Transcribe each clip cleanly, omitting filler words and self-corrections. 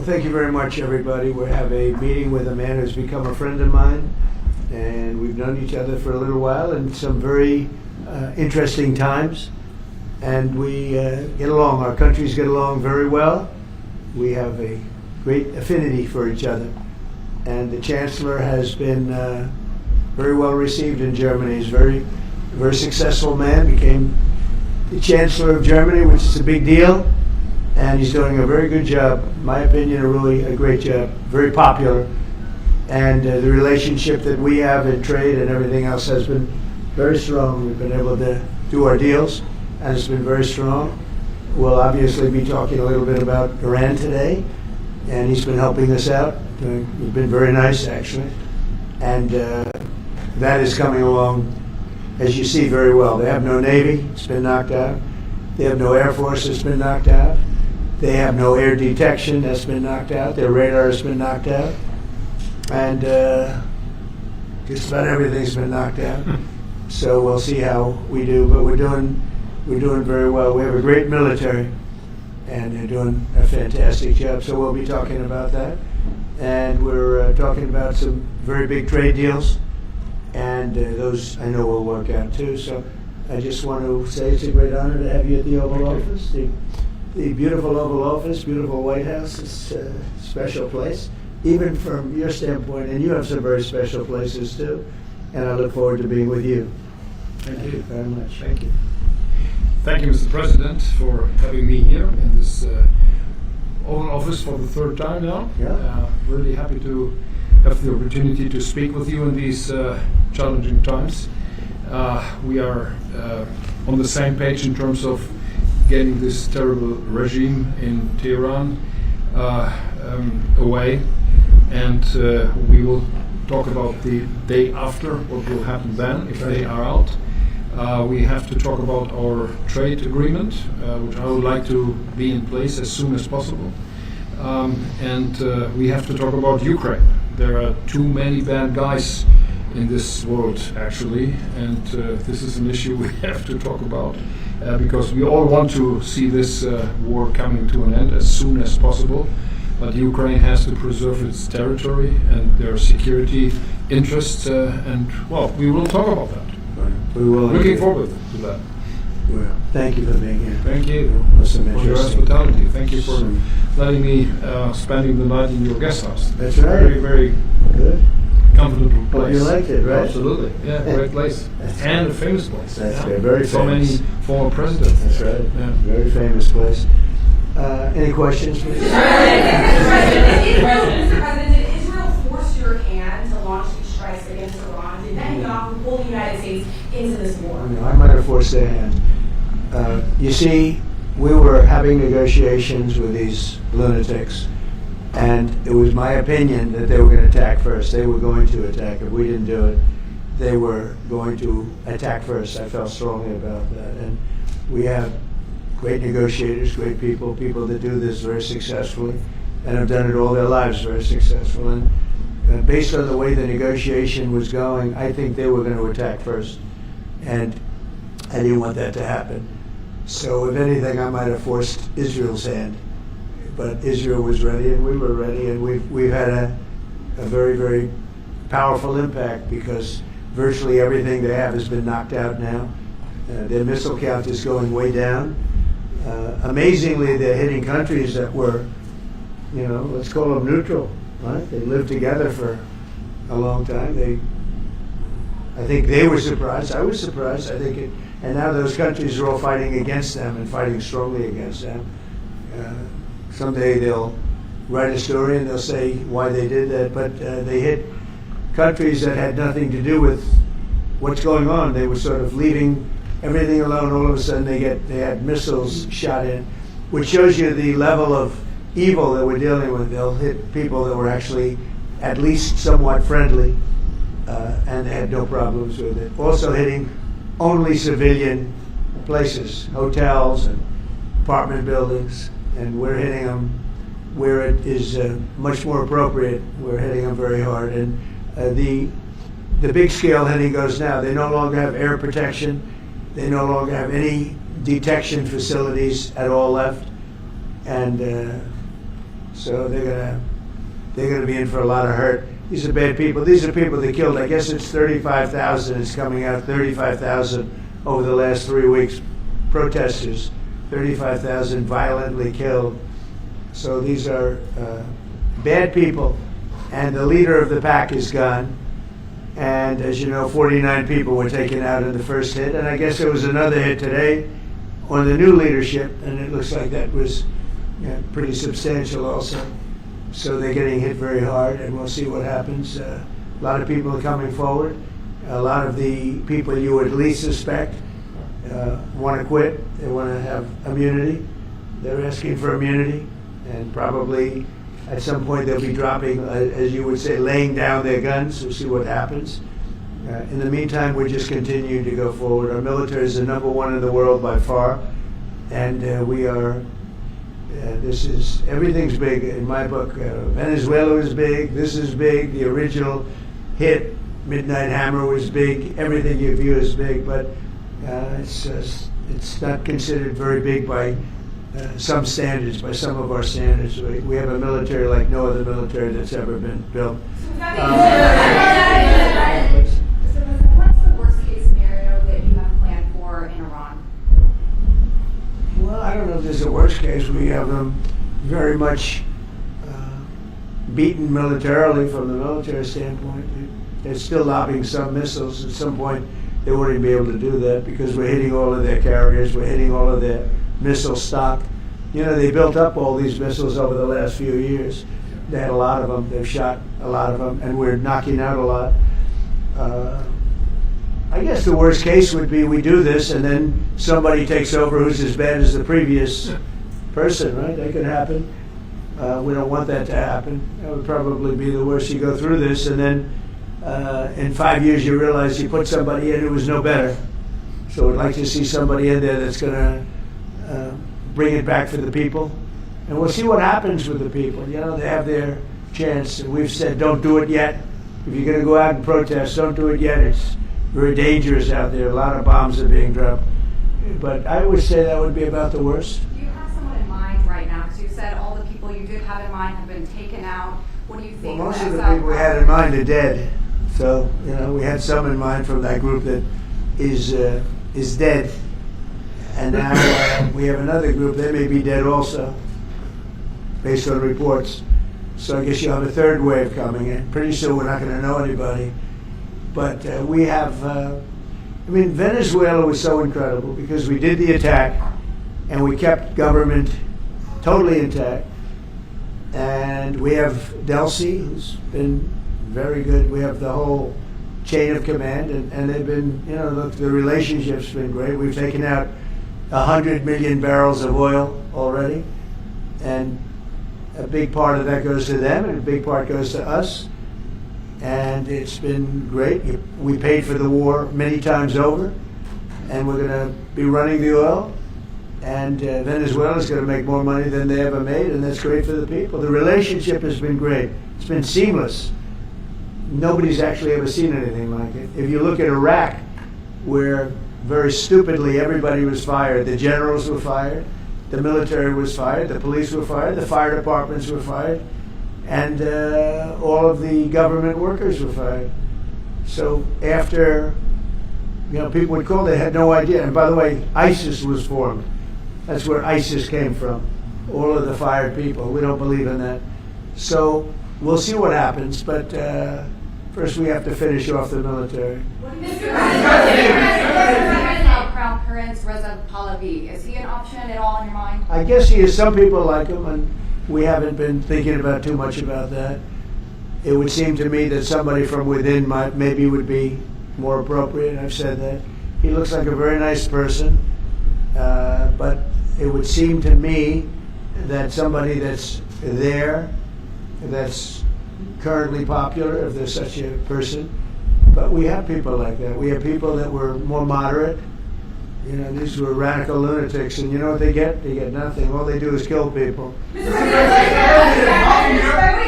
thank you very much, everybody. We have a meeting with a man who's become a friend of mine, and we've known each other for a little while in some very interesting times, and we get along. Our countries get along very well. We have a great affinity for each other, and the Chancellor has been very well received in Germany. He's a very successful man, became the Chancellor of Germany, which is a big deal, and he's doing a very good job. In my opinion, a great job, very popular, and the relationship that we have in trade and everything else has been very strong. We've been able to do our deals, and it's been very strong. We'll obviously be talking a little bit about Iran today, and he's been helping us out. He's been very nice, actually, and that is coming along, as you see, very well. They have no Navy, it's been knocked out. They have no Air Force, it's been knocked out. They have no air detection, that's been knocked out. Their radar has been knocked out. And just about everything's been knocked out. So we'll see how we do, but we're doing very well. We have a great military, and they're doing a fantastic job. So we'll be talking about that. And we're talking about some very big trade deals, and those I know will work out too. So I just want to say it's a great honor to have you at the Oval Office. The beautiful Oval Office, beautiful White House. It's a special place, even from your standpoint, and you have some very special places too. And I look forward to being with you. Thank you very much. Thank you. Thank you, Mr. President, for having me here in this Oval Office for the third time now. Yeah. Really happy to have the opportunity to speak with you in these challenging times. We are on the same page in terms of getting this terrible regime in Tehran away, and we will talk about the day after, what will happen then if they are out. We have to talk about our trade agreement, which I would like to be in place as soon as possible. And we have to talk about Ukraine. There are too many bad guys in this world, actually, and this is an issue we have to talk about because we all want to see this war coming to an end as soon as possible. But Ukraine has to preserve its territory and their security interests, and well, we will talk about that. We will. Looking forward to that. Well, thank you for being here. Thank you for your hospitality. Thank you for letting me spending the night in your guest house. That's right. Very, very Good. comfortable place. Well, you liked it, right? Absolutely. Yeah, great place. And a famous place. That's yeah. very so famous. many former presidents. That's right. Yeah. Very famous place. Any questions, please? Mr. President, did Israel force your hand to launch these strikes against Iran? Did Netanyahu pull the United States into this war? No, I might have forced their hand. You see, we were having negotiations with these lunatics, and it was my opinion that they were going to attack first. They were going to attack. If we didn't do it, they were going to attack first. I felt strongly about that. And we have great negotiators, great people that do this very successfully and have done it all their lives very successful. And based on the way the negotiation was going, I think they were going to attack first. And I didn't want that to happen. So if anything, I might have forced Israel's hand. But Israel was ready and we were ready, and we've had a very, very powerful impact because virtually everything they have has been knocked out now. Their missile count is going way down. Amazingly, they're hitting countries that were, let's call them neutral, right? They lived together for a long time. I think they were surprised. I was surprised. And now those countries are all fighting against them and fighting strongly against them. Someday they'll write a story and they'll say why they did that, but they hit countries that had nothing to do with what's going on. They were sort of leaving everything alone. All of a sudden they had missiles shot in, which shows you the level of evil that we're dealing with. They'll hit people that were actually at least somewhat friendly, and they had no problems with it. Also hitting only civilian places, hotels and apartment buildings, and we're hitting them where it is much more appropriate. We're hitting them very hard, and the big scale hitting goes now. They no longer have air protection. They no longer have any detection facilities at all left, and So they're gonna be in for a lot of hurt. These are bad people. These are people they killed. I guess it's 35,000. It's coming out 35,000 over the last 3 weeks. Protesters, 35,000 violently killed. So these are bad people, and the leader of the pack is gone. And as you know, 49 people were taken out in the first hit, and I guess there was another hit today on the new leadership, and it looks like that was pretty substantial also. So they're getting hit very hard, and we'll see what happens. A lot of people are coming forward. A lot of the people you would least suspect want to quit. They want to have immunity. They're asking for immunity, and probably at some point they'll be dropping, as you would say, laying down their guns. We'll see what happens. In the meantime, we're just continuing to go forward. Our military is the #1 in the world by far, and we are, everything's big in my book. Venezuela was big, this is big, the original hit, Midnight Hammer, was big, everything you view is big, but it's not considered very big by some standards, by some of our standards. We have a military like no other military that's ever been built. So what's the worst case scenario that you have planned for in Iran? Well, I don't know if there's a worst case. We have them very much beaten militarily from the military standpoint. They're still lobbing some missiles. At some point, they won't even be able to do that because we're hitting all of their carriers. We're hitting all of their missile stock. You know, they built up all these missiles over the last few years. They had a lot of them. They've shot a lot of them, and we're knocking out a lot. I guess the worst case would be we do this, and then somebody takes over who's as bad as the previous person, right? That could happen. We don't want that to happen. That would probably be the worst. You go through this, and then in 5 years you realize you put somebody in who was no better. So we'd like to see somebody in there that's going to bring it back for the people. And we'll see what happens with the people. You know, they have their chance. And we've said, don't do it yet. If you're going to go out and protest, don't do it yet. It's very dangerous out there. A lot of bombs are being dropped. But I would say that would be about the worst. Do you have someone in mind right now? Because you said all the people you did have in mind have been taken out. What do you think? Well, most of the people we had in mind are dead. So, you know, we had some in mind from that group that is dead. And now we have another group. They may be dead also, based on reports. So I guess you'll have a third wave coming in. Pretty soon we're not going to know anybody. But we have, I mean, Venezuela was so incredible because we did the attack and we kept government totally intact. And we have Delcy, who's been very good. We have the whole chain of command, and they've been, you know, look, the relationship's been great. We've taken out 100 million barrels of oil already, and a big part of that goes to them, and a big part goes to us. And it's been great. We paid for the war many times over, and we're going to be running the oil. And Venezuela is going to make more money than they ever made, and that's great for the people. The relationship has been great. It's been seamless. Nobody's actually ever seen anything like it. If you look at Iraq, where very stupidly everybody was fired, the generals were fired, the military was fired, the police were fired, the fire departments were fired, and all of the government workers were fired. So after, you know, people would call, they had no idea. And by the way, ISIS was formed. That's where ISIS came from, all of the fired people. We don't believe in that. So we'll see what happens, but first we have to finish off the military. Crown Prince Reza Pahlavi, is he an option at all in your mind? I guess he is. Some people like him, and we haven't been thinking about too much about that. It would seem to me that somebody from within maybe would be more appropriate. I've said that. He looks like a very nice person, but it would seem to me that somebody that's there, that's currently popular, if there's such a person. But we have people like that. We have people that were more moderate. You know, these were radical lunatics, and you know what they get? They get nothing. All they do is kill people. What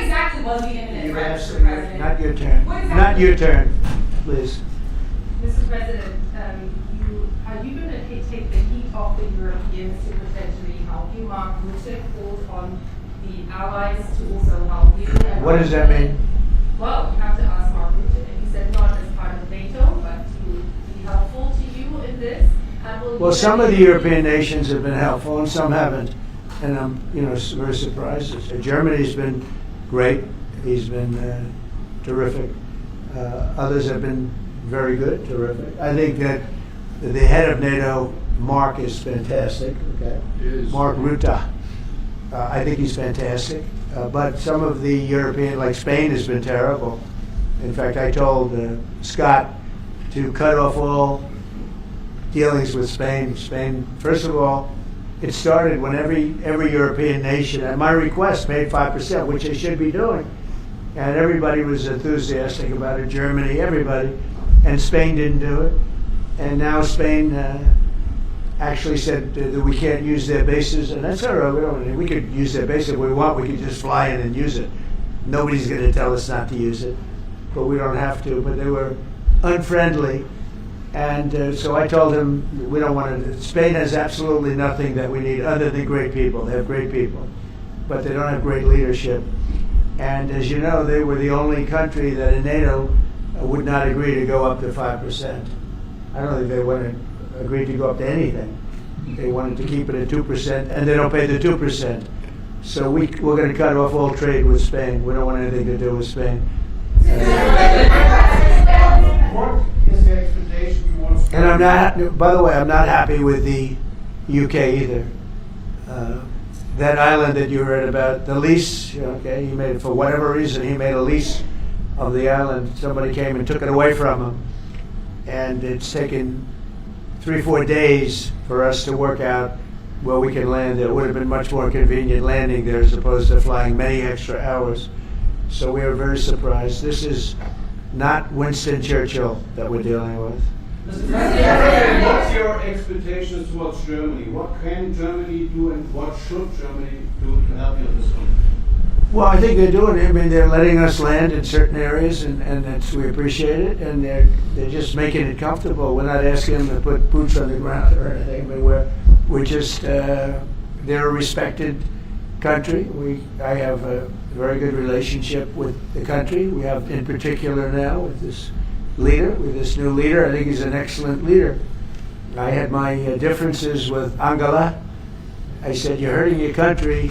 exactly was the imminent threat, Mr. President? Not your turn. Not your turn, please. Mr. President, are you going to take the heat off the Europeans to potentially help you? Mark Rutte called on the allies to also help you? And What does that mean? Well, you have to ask Mark Rutte. He said not as part of NATO, but to be helpful to you in this. And will Well, you some then- of the European nations have been helpful and some haven't. And I'm, very surprised. Germany's been great. He's been terrific. Others have been very good, terrific. I think that the head of NATO, Mark, is fantastic. Okay, Mark Rutte. I think he's fantastic. But some of the European, like Spain, has been terrible. In fact, I told Scott to cut off all dealings with Spain. Spain, first of all, it started when every European nation, at my request, paid 5%, which they should be doing. And everybody was enthusiastic about it, Germany, everybody. And Spain didn't do it. And now Spain actually said that we can't use their bases. And that's all right, we could use their base if we want. We could just fly in and use it. Nobody's going to tell us not to use it. But we don't have to. But they were unfriendly. And so I told him, we don't want to, Spain has absolutely nothing that we need other than great people. They have great people, but they don't have great leadership. And as you know, they were the only country that in NATO would not agree to go up to 5%. I don't think they would have agreed to go up to anything. They wanted to keep it at 2%, and they don't pay the 2%. So we're going to cut off all trade with Spain. We don't want anything to do with Spain. What is the expectation you want to... And I'm not, by the way, I'm not happy with the UK either. That island that you read about, the lease, okay, he made, for whatever reason, he made a lease of the island. Somebody came and took it away from him. And it's taken 3-4 days for us to work out where we can land there. It would have been much more convenient landing there as opposed to flying many extra hours. So we are very surprised. This is not Winston Churchill that we're dealing with. Mr. President, what's your expectations towards Germany? What can Germany do and what should Germany do to help you on this one? Well, I think they're doing it. I mean, they're letting us land in certain areas, and we appreciate it. And they're just making it comfortable. We're not asking them to put boots on the ground or anything. I mean, we're just they're a respected country. I have a very good relationship with the country. We have, in particular, now with this leader, with this new leader. I think he's an excellent leader. I had my differences with Angela. I said, you're hurting your country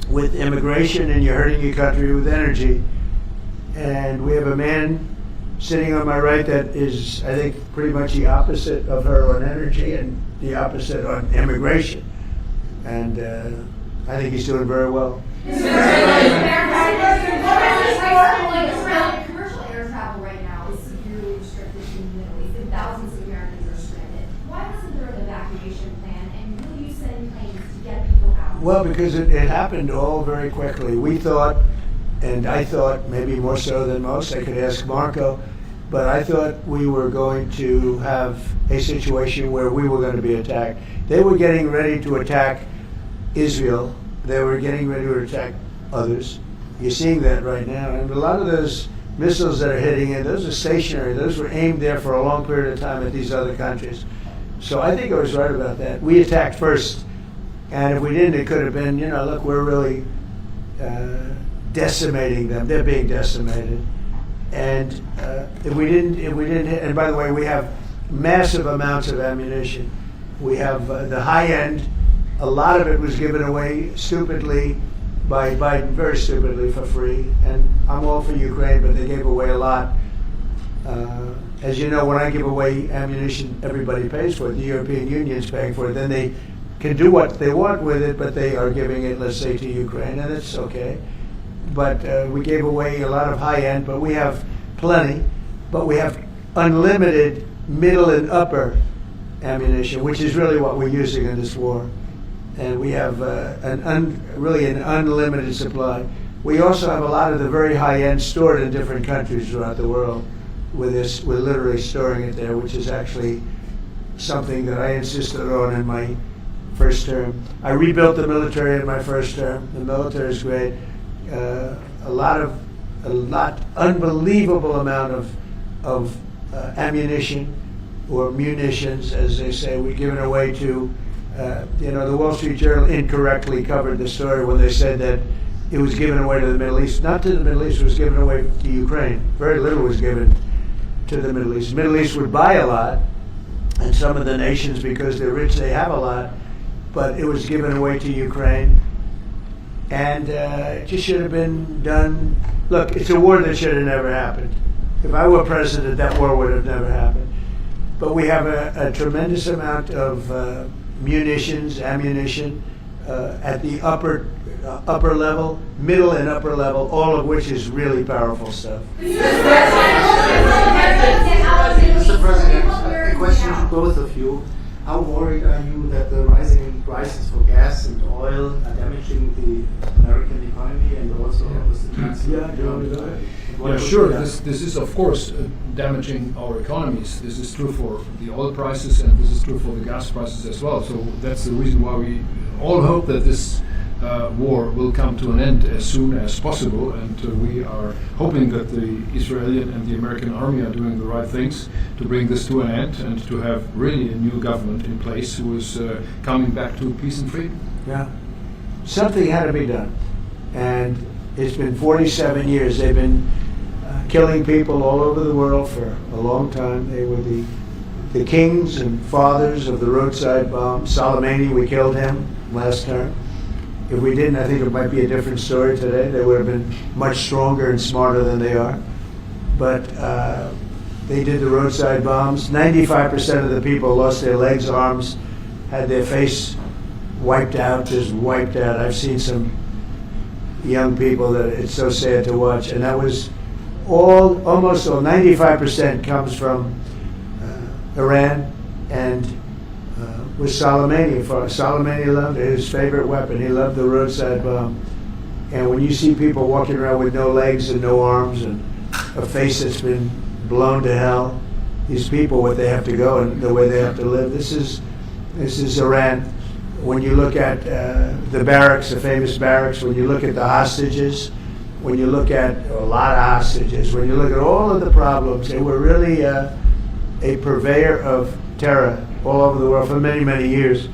with immigration and you're hurting your country with energy. And we have a man sitting on my right that is, I think, pretty much the opposite of her on energy and the opposite on immigration. And I think he's doing very well. Commercial air travel right now is severely restricted in the Middle East, and thousands of Americans are stranded. Why wasn't there an evacuation plan, and will you send planes to get people out? Well, because it happened all very quickly. We thought, and I thought maybe more so than most, I could ask Marco, but I thought we were going to have a situation where we were going to be attacked. They were getting ready to attack Israel. They were getting ready to attack others. You're seeing that right now. And a lot of those missiles that are hitting in, those are stationary. Those were aimed there for a long period of time at these other countries. So I think I was right about that. We attacked first. And if we didn't, it could have been, look, we're really decimating them. They're being decimated. And if we didn't hit, and by the way, we have massive amounts of ammunition. We have the high end. A lot of it was given away stupidly by Biden, very stupidly, for free. And I'm all for Ukraine, but they gave away a lot. As you know, when I give away ammunition, everybody pays for it. The European Union's paying for it. Then they can do what they want with it, but they are giving it, let's say, to Ukraine, and it's okay. But we gave away a lot of high end, but we have plenty. But we have unlimited middle and upper ammunition, which is really what we're using in this war. And we have really an unlimited supply. We also have a lot of the very high end stored in different countries throughout the world. We're literally storing it there, which is actually something that I insisted on in my first term. I rebuilt the military in my first term. The military is great. Unbelievable amount of ammunition, or munitions, as they say. We've given away to The Wall Street Journal incorrectly covered the story when they said that it was given away to the Middle East. Not to the Middle East, it was given away to Ukraine. Very little was given to the Middle East. The Middle East would buy a lot, and some of the nations, because they're rich, they have a lot, but it was given away to Ukraine. And it just should have been done. Look, it's a war that should have never happened. If I were president, that war would have never happened. But we have a tremendous amount of munitions, ammunition, at the upper level, middle and upper level, all of which is really powerful stuff. Mr. President, a question to both of you. How worried are you that the rising prices for gas and oil are damaging the American economy and also with the transfer? Yeah, sure. This is of course damaging our economies. This is true for the oil prices, and this is true for the gas prices as well. So that's the reason why we all hope that this war will come to an end as soon as possible, and we are hoping that the Israeli and the American army are doing the right things to bring this to an end and to have really a new government in place who is coming back to peace and freedom. Yeah. Something had to be done. And it's been 47 years. They've been killing people all over the world for a long time. They were the kings and fathers of the roadside bomb. Soleimani, we killed him last term. If we didn't, I think it might be a different story today. They would have been much stronger and smarter than they are. But they did the roadside bombs. 95% of the people lost their legs, arms, had their face wiped out, just wiped out. I've seen some young people that it's so sad to watch. And that was almost all, 95% comes from Iran and with Soleimani. Soleimani loved his favorite weapon. He loved the roadside bomb. And when you see people walking around with no legs and no arms and a face that's been blown to hell, these people, what they have to go and the way they have to live, this is Iran. When you look at the barracks, the famous barracks, when you look at the hostages, when you look at a lot of hostages, when you look at all of the problems, they were really a purveyor of terror all over the world for many, many years.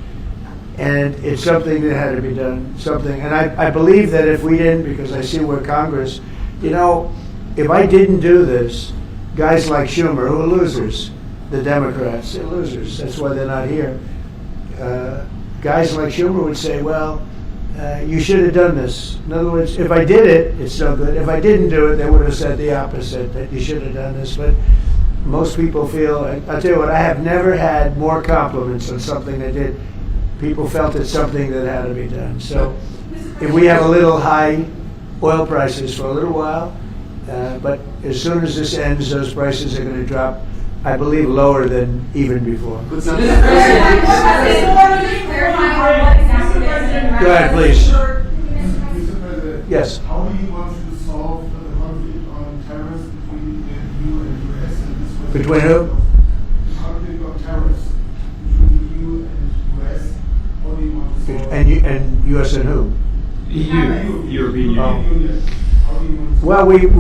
And it's something that had to be done, and I believe that if we didn't, because I see where Congress, if I didn't do this, guys like Schumer, who are losers, the Democrats, they're losers, that's why they're not here. Guys like Schumer would say, well, you should have done this. In other words, if I did it, it's no good. If I didn't do it, they would have said the opposite, that you should have done this. But most people feel, I'll tell you what, I have never had more compliments on something they did. People felt it's something that had to be done. So if we have a little high oil prices for a little while, but as soon as this ends, those prices are going to drop, I believe, lower than even before. Go ahead, please. Mr. President, Yes. how do you want to solve the conflict on terrorists between the EU and the US in this way? Between who? The conflict on terrorists between the EU and the US. How do you want to solve And U.S. and who? EU, European Union. How do you want to solve Well, it?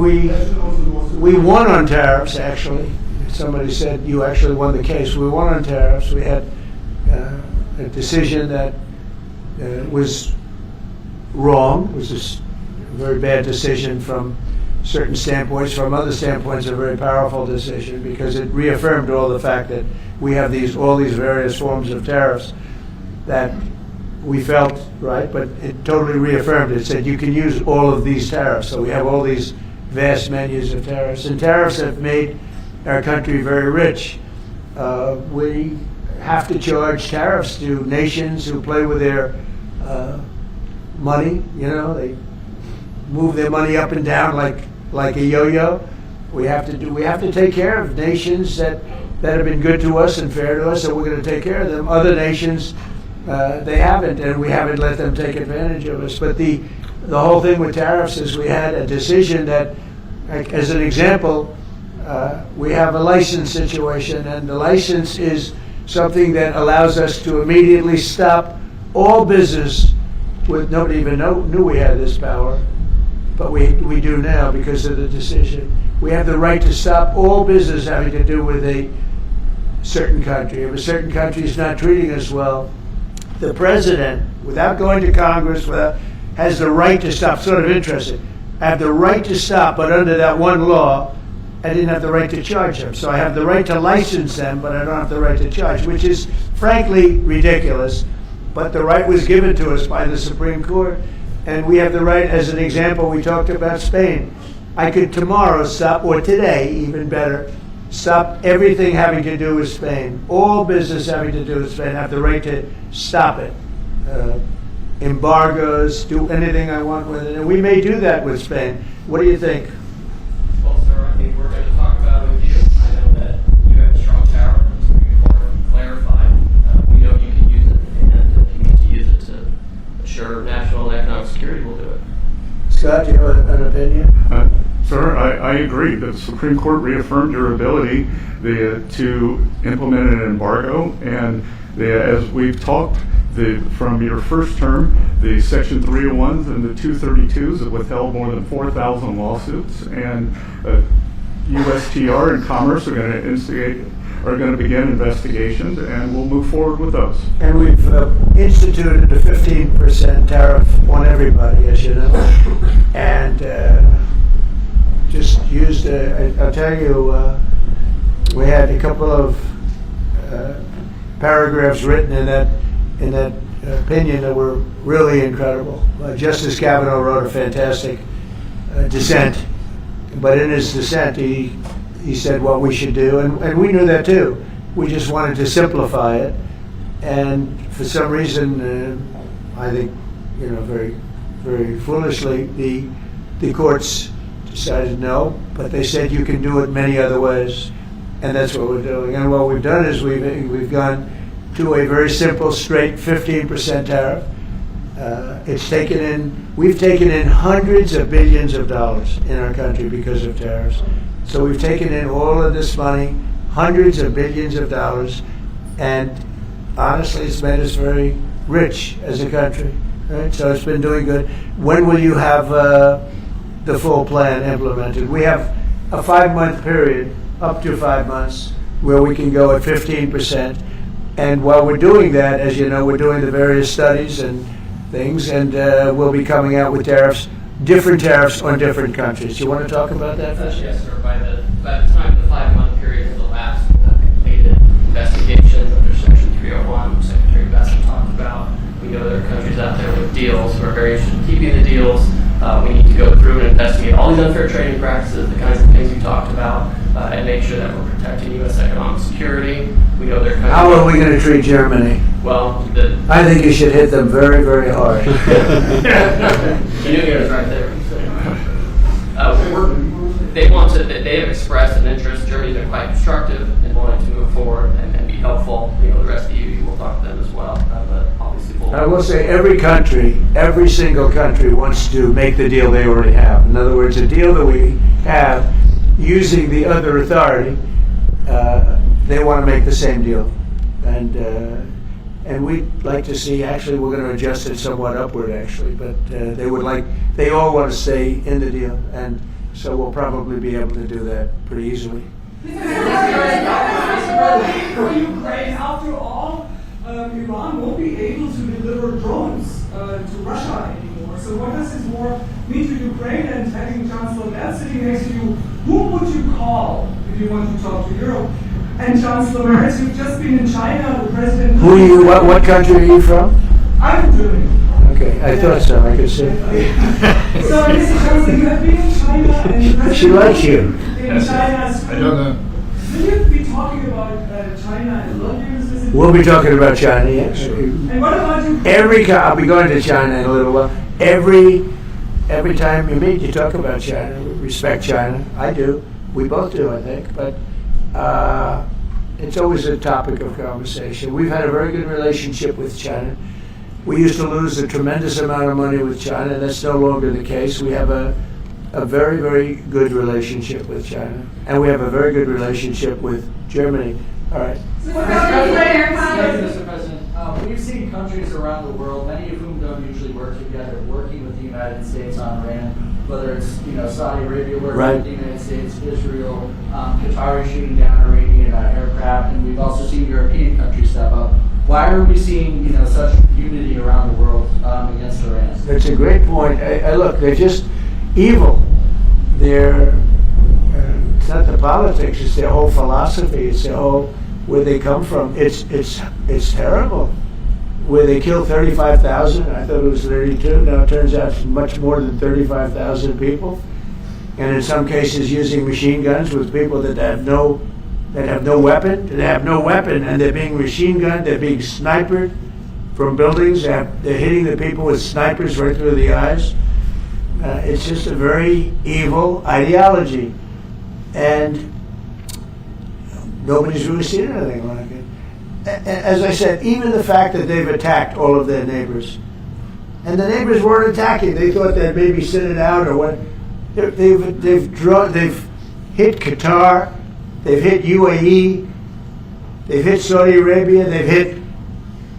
we won on tariffs, actually. Somebody said you actually won the case. We won on tariffs. We had a decision that was wrong. It was a very bad decision from certain standpoints. From other standpoints, a very powerful decision because it reaffirmed all the fact that we have all these various forms of tariffs that we felt right, but it totally reaffirmed it. It said you can use all of these tariffs. So we have all these vast menus of tariffs. And tariffs have made our country very rich. We have to charge tariffs to nations who play with their money. They move their money up and down like a yo-yo. We have to take care of nations that have been good to us and fair to us, and we're going to take care of them. Other nations, they haven't, and we haven't let them take advantage of us. But the whole thing with tariffs is we had a decision that, as an example, we have a license situation, and the license is something that allows us to immediately stop all business with nobody even knew we had this power, but we do now because of the decision. We have the right to stop all business having to do with a certain country. If a certain country is not treating us well, the president, without going to Congress, has the right to stop. Sort of interesting. I have the right to stop, but under that one law, I didn't have the right to charge them. So I have the right to license them, but I don't have the right to charge, which is frankly ridiculous. But the right was given to us by the Supreme Court. And we have the right, as an example, we talked about Spain. I could tomorrow stop, or today, even better, stop everything having to do with Spain. All business having to do with Spain, I have the right to stop it. Embargoes, do anything I want with it. And we may do that with Spain. What do you think? Well, sir, I think we're going to talk about it with you. I know that you have a strong tower. Clarify. We know you can use it, and if you need to use it to assure national and economic security, we'll do it. Scott, you have an opinion? Sir, I agree. The Supreme Court reaffirmed your ability to implement an embargo, and as we've talked, from your first term, the Section 301s and the 232s have withheld more than 4,000 lawsuits, and USTR and Commerce are going to begin investigations, and we'll move forward with those. And we've instituted a 15% tariff on everybody, as you know, and just used. I'll tell you, we had a couple of paragraphs written in that opinion that were really incredible. Justice Kavanaugh wrote a fantastic dissent, but in his dissent he said what we should do, and we knew that too. We just wanted to simplify it, and for some reason, I think, very, very foolishly, the courts decided no, but they said you can do it many other ways, and that's what we're doing. And what we've done is we've gone to a very simple, straight 15% tariff. We've taken in hundreds of billions of dollars in our country because of tariffs. So we've taken in all of this money, hundreds of billions of dollars, and honestly, it's made us very rich as a country. Right? So it's been doing good. When will you have the full plan implemented? We have a 5-month period, up to 5 months, where we can go at 15%. And while we're doing that, as you know, we're doing the various studies and things, and we'll be coming out with different tariffs on different countries. You want to talk about that first? Yes, sir. By the time the 5-month period has elapsed, completed investigations under Section 301, which Secretary Bassett talked about, we know there are countries out there with deals who are very interested in keeping the deals. We need to go through and investigate all these unfair trading practices, the kinds of things you talked about, and make sure that we're protecting U.S. economic security. We know there are countries. How are we going to treat Germany? Well, I think you should hit them very, very hard. The new year is right there. They have expressed an interest. Germany's been quite constructive in wanting to move forward and be helpful. The rest of you will talk to them as well. But obviously, I will say every single country wants to make the deal they already have. In other words, a deal that we have using the other authority, they want to make the same deal. And we'd like to see, actually, we're going to adjust it somewhat upward, actually, but they all want to stay in the deal, and so we'll probably be able to do that pretty easily. For Ukraine, after all, Iran won't be able to deliver drones to Russia anymore. So what does this war mean to Ukraine? And having Chancellor Merz sitting next to you, who would you call if you want to talk to Europe? And Chancellor Merz, you've just been in China, the president... What country are you from? I'm from Germany. Okay, I thought so, I could see. So, Mr. Chancellor, you have been in China and the president... She likes you. In China. I don't know. Will you be talking about China and London? We'll be talking about China, yes. And what about you? I'll be going to China in a little while. Every time you meet, you talk about China. We respect China. I do. We both do, I think. But it's always a topic of conversation. We've had a very good relationship with China. We used to lose a tremendous amount of money with China. That's no longer the case. We have a very, very good relationship with China. And we have a very good relationship with Germany. All right. Mr. President, we've seen countries around the world, many of whom don't usually work together, working with the United States on Iran, whether it's Saudi Arabia working with the United States, Israel, Qatar shooting down Iranian aircraft, and we've also seen European countries step up. Why Why are we seeing such unity around the world against Iran? That's a great point. Look, they're just evil. They're it's not the politics; it's their whole philosophy. It's their whole where they come from. It's terrible. Where they killed 35,000, I thought it was 32. Now it turns out it's much more than 35,000 people, and in some cases using machine guns with people that have no weapon. They have no weapon, and they're being machine gunned. They're being sniped from buildings. They're hitting the people with snipers right through the eyes. It's just a very evil ideology, and nobody's really seen anything like it. As I said, even the fact that they've attacked all of their neighbors, and the neighbors weren't attacking. They thought they'd maybe sit it out or what. They've hit Qatar, they've hit UAE, they've hit Saudi Arabia, they've hit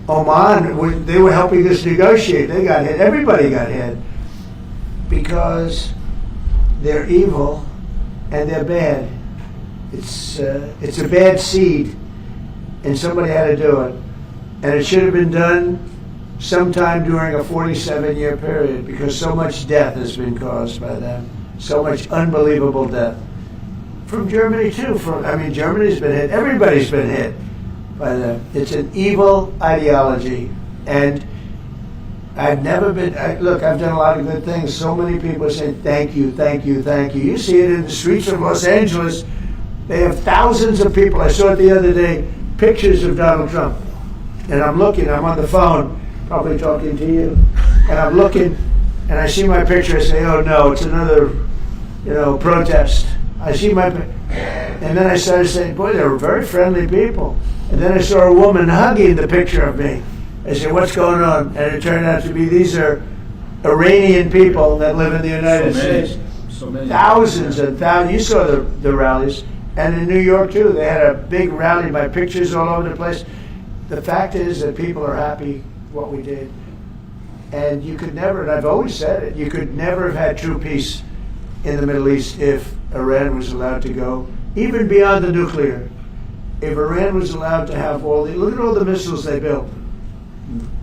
Oman. They were helping us negotiate. They got hit. Everybody got hit because they're evil and they're bad. It's a bad seed, and somebody had to do it, and it should have been done sometime during a 47-year period because so much death has been caused by them, so much unbelievable death. From Germany too. Germany's been hit. Everybody's been hit by them. It's an evil ideology, and I've never been. Look, I've done a lot of good things. So many people are saying thank you, thank you, thank you. You see it in the streets of Los Angeles. They have thousands of people. I saw it the other day. Pictures of Donald Trump, and I'm looking. I'm on the phone, probably talking to you, and I'm looking, and I see my picture. I say, "Oh no, it's another, protest." I see my, and then I started saying, "Boy, they were very friendly people." And then I saw a woman hugging the picture of me. I said, "What's going on?" And it turned out to be these are Iranian people that live in the United States. So many. Thousands and thousands. You saw the rallies. And in New York, too, they had a big rally by pictures all over the place. The fact is that people are happy what we did. And you could never, and I've always said it, you could never have had true peace in the Middle East if Iran was allowed to go, even beyond the nuclear. If Iran was allowed to have look at all the missiles they built.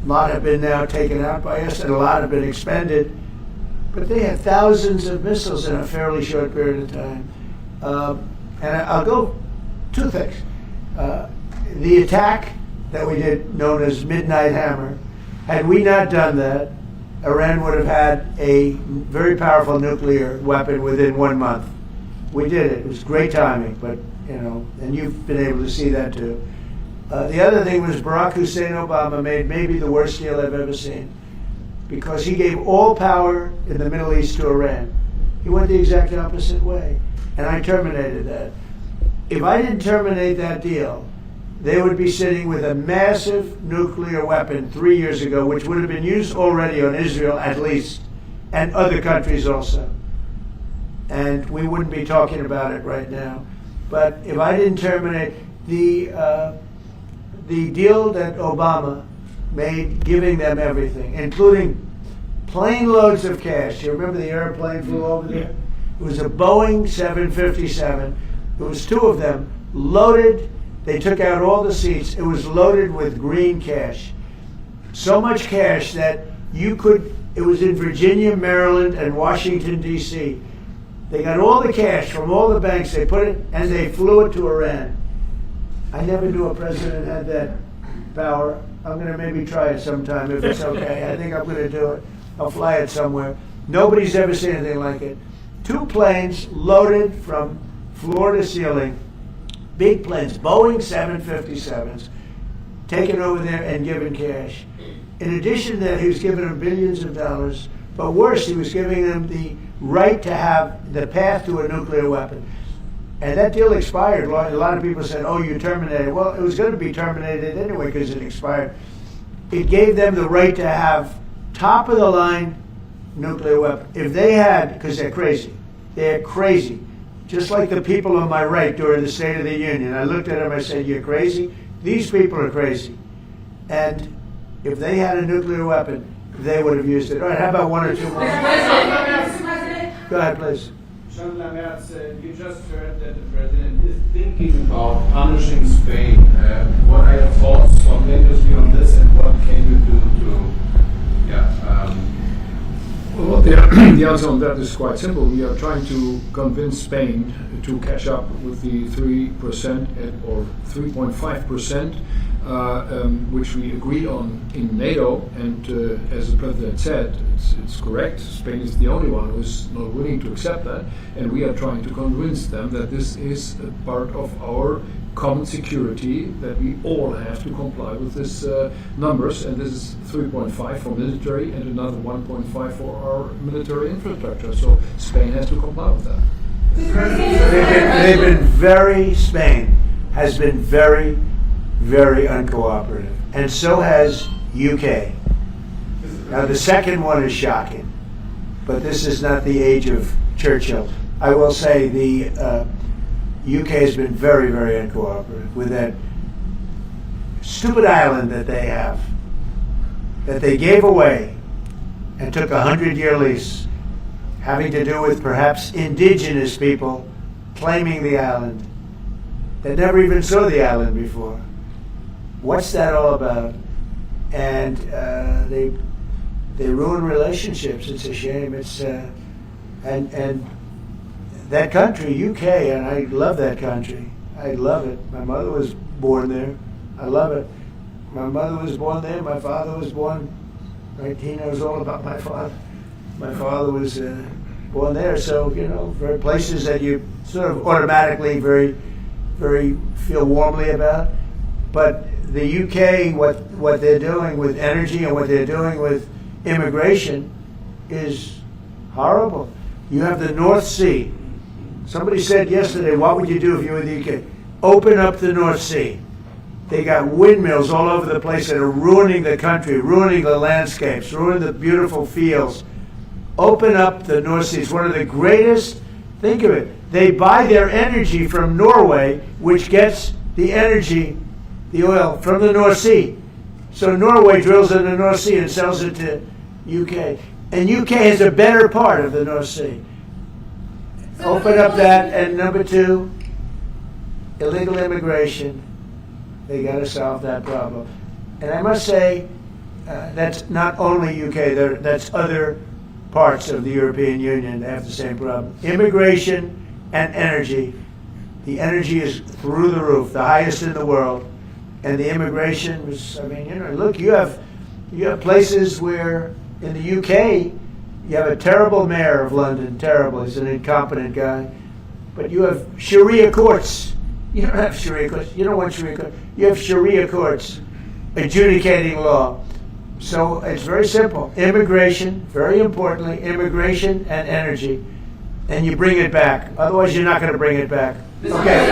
A lot have been now taken out by us, and a lot have been expended. But they had thousands of missiles in a fairly short period of time. And I'll go two things. The attack that we did, known as Midnight Hammer, had we not done that, Iran would have had a very powerful nuclear weapon within 1 month. We did it. It was great timing, but, and you've been able to see that too. The other thing was Barack Hussein Obama made maybe the worst deal I've ever seen because he gave all power in the Middle East to Iran. He went the exact opposite way. And I terminated that. If I didn't terminate that deal, they would be sitting with a massive nuclear weapon 3 years ago, which would have been used already on Israel at least, and other countries also. And we wouldn't be talking about it right now. But if I didn't terminate the deal that Obama made, giving them everything, including plane loads of cash. You remember the airplane flew over there? It was a Boeing 757. It was two of them, loaded. They took out all the seats. It was loaded with green cash. So much cash that it was in Virginia, Maryland, and Washington, D.C. They got all the cash from all the banks. They put it, and they flew it to Iran. I never knew a president had that power. I'm going to maybe try it sometime if it's okay. I think I'm going to do it. I'll fly it somewhere. Nobody's ever seen anything like it. 2 planes loaded from floor to ceiling, big planes, Boeing 757s, taken over there and given cash. In addition to that, he was giving them billions of dollars, but worse, he was giving them the right to have the path to a nuclear weapon. And that deal expired. A lot of people said, "Oh, you terminated." Well, it was going to be terminated anyway because it expired. It gave them the right to have top-of-the-line nuclear weapon. If they had, because they're crazy, just like the people on my right during the State of the Union. I looked at them, I said, "You're crazy? These people are crazy." And if they had a nuclear weapon, they would have used it. All right, how about 1 or 2 more? Mr. President. Go ahead, please. Chancellor Merz, you just heard that the president is thinking about punishing Spain. What are your thoughts spontaneously on this, and what can you do to, Well, the answer on that is quite simple. We are trying to convince Spain to catch up with the 3% or 3.5%, which we agreed on in NATO. And as the president said, it's correct. Spain is the only one who is not willing to accept that. And we are trying to convince them that this is a part of our common security, that we all have to comply with these numbers, and this is 3.5 for military and another 1.5 for our military infrastructure. So Spain has to comply with that. Spain has been very, very uncooperative, and so has UK. Now the second one is shocking, but this is not the age of Churchill. I will say the UK has been very, very uncooperative with that stupid island that they have, that they gave away and took a 100-year lease, having to do with perhaps indigenous people claiming the island that never even saw the island before. What's that all about? And they ruin relationships. It's a shame. It's and that country, UK, and I love that country. I love it. My mother was born there. I love it. My mother was born there. My father was born. 19 knows all about my father. My father was born there. So, you know, very places that you sort of automatically very, very feel warmly about. But the UK, what they're doing with energy and what they're doing with immigration is horrible. You have the North Sea. Somebody said yesterday, what would you do if you were the UK? Open up the North Sea. They got windmills all over the place that are ruining the country, ruining the landscapes, ruining the beautiful fields. Open up the North Sea. It's one of the greatest, think of it, they buy their energy from Norway, which gets the energy, the oil, from the North Sea. So Norway drills in the North Sea and sells it to UK. And UK has a better part of the North Sea. Open up that, and number two, illegal immigration. They got to solve that problem. And I must say, that's not only UK, that's other parts of the European Union that have the same problem. Immigration and energy. The energy is through the roof, the highest in the world. And the immigration is, I mean, you know, look, you have places where in the UK, you have a terrible mayor of London, terrible, he's an incompetent guy. But you have Sharia courts. You don't have Sharia courts. You don't want Sharia courts. You have Sharia courts adjudicating law. So it's very simple. Immigration, very importantly, immigration and energy. And you bring it back. Otherwise, you're not going to bring it back. Okay.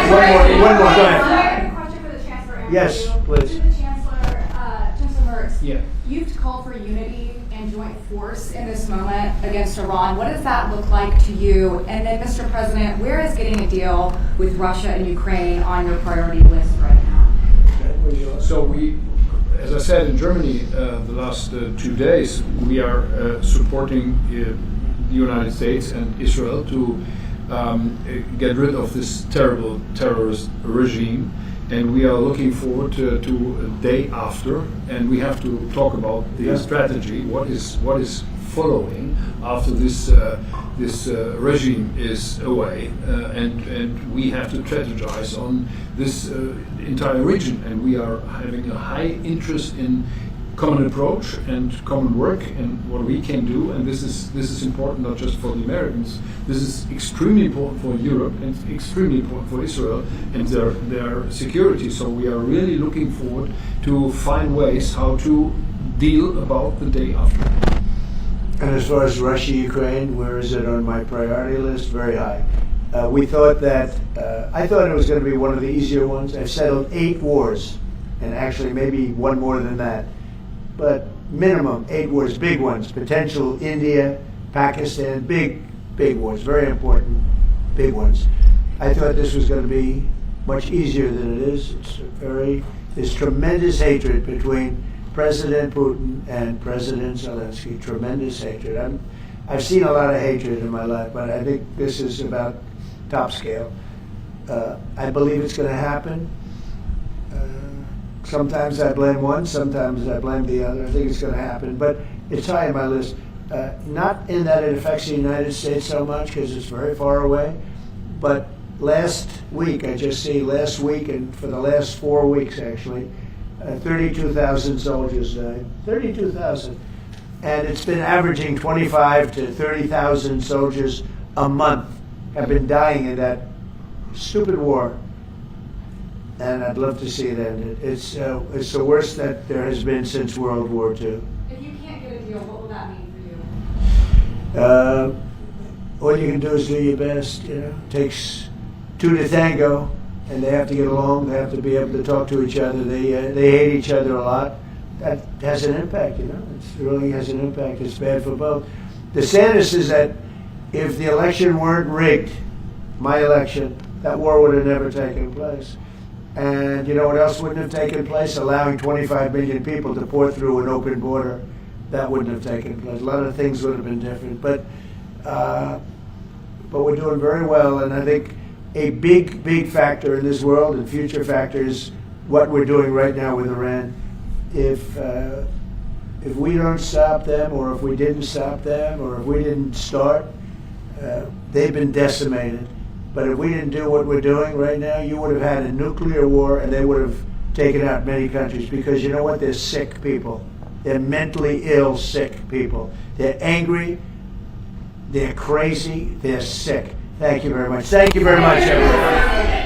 One more. Go ahead. I have a question for the Chancellor. Yes, please. To the Chancellor Merz. Yeah. You've called for unity and joint force in this moment against Iran. What does that look like to you? And then, Mr. President, where is getting a deal with Russia and Ukraine on your priority list right now? So we, as I said, in Germany the last 2 days, we are supporting the United States and Israel to get rid of this terrible terrorist regime. And we are looking forward to a day after, and we have to talk about the strategy. What is following after this regime is away, and we have to strategize on this entire region. And we are having a high interest in common approach and common work and what we can do. And this is important not just for the Americans. This is extremely important for Europe and extremely important for Israel and their security. So we are really looking forward to find ways how to deal about the day after. And as far as Russia, Ukraine, where is it on my priority list? Very high. We thought that, I thought it was going to be one of the easier ones. I've settled 8 wars, and actually maybe one more than that. But minimum 8 wars, big ones, potential India, Pakistan, big wars, very important, big ones. I thought this was going to be much easier than it is. There's tremendous hatred between President Putin and President Zelensky, tremendous hatred. I've seen a lot of hatred in my life, but I think this is about top scale. I believe it's going to happen. Sometimes I blame one, sometimes I blame the other. I think it's going to happen, but it's high on my list. Not in that it affects the United States so much, because it's very far away, but last week, and for the last 4 weeks actually, 32,000 soldiers died. 32,000. And it's been averaging 25 to 30,000 soldiers a month have been dying in that stupid war. And I'd love to see it ended. It's the worst that there has been since World War II. If you can't get a deal, what will that mean for you? All you can do is do your best. You know, it takes two to tango, and they have to get along. They have to be able to talk to each other. They hate each other a lot. That has an impact. You know, it really has an impact. It's bad for both. The saddest is that if the election weren't rigged, my election, that war would have never taken place. And you know what else wouldn't have taken place? Allowing 25 million people to pour through an open border. That wouldn't have taken place. A lot of things would have been different. But we're doing very well, and I think a big factor in this world and future factor is what we're doing right now with Iran. If we don't stop them, or if we didn't stop them, or if we didn't start, they've been decimated. But if we didn't do what we're doing right now, you would have had a nuclear war, and they would have taken out many countries, because you know what? They're sick people. They're mentally ill, sick people. They're angry, they're crazy, they're sick. Thank you very much. Thank you very much, everyone.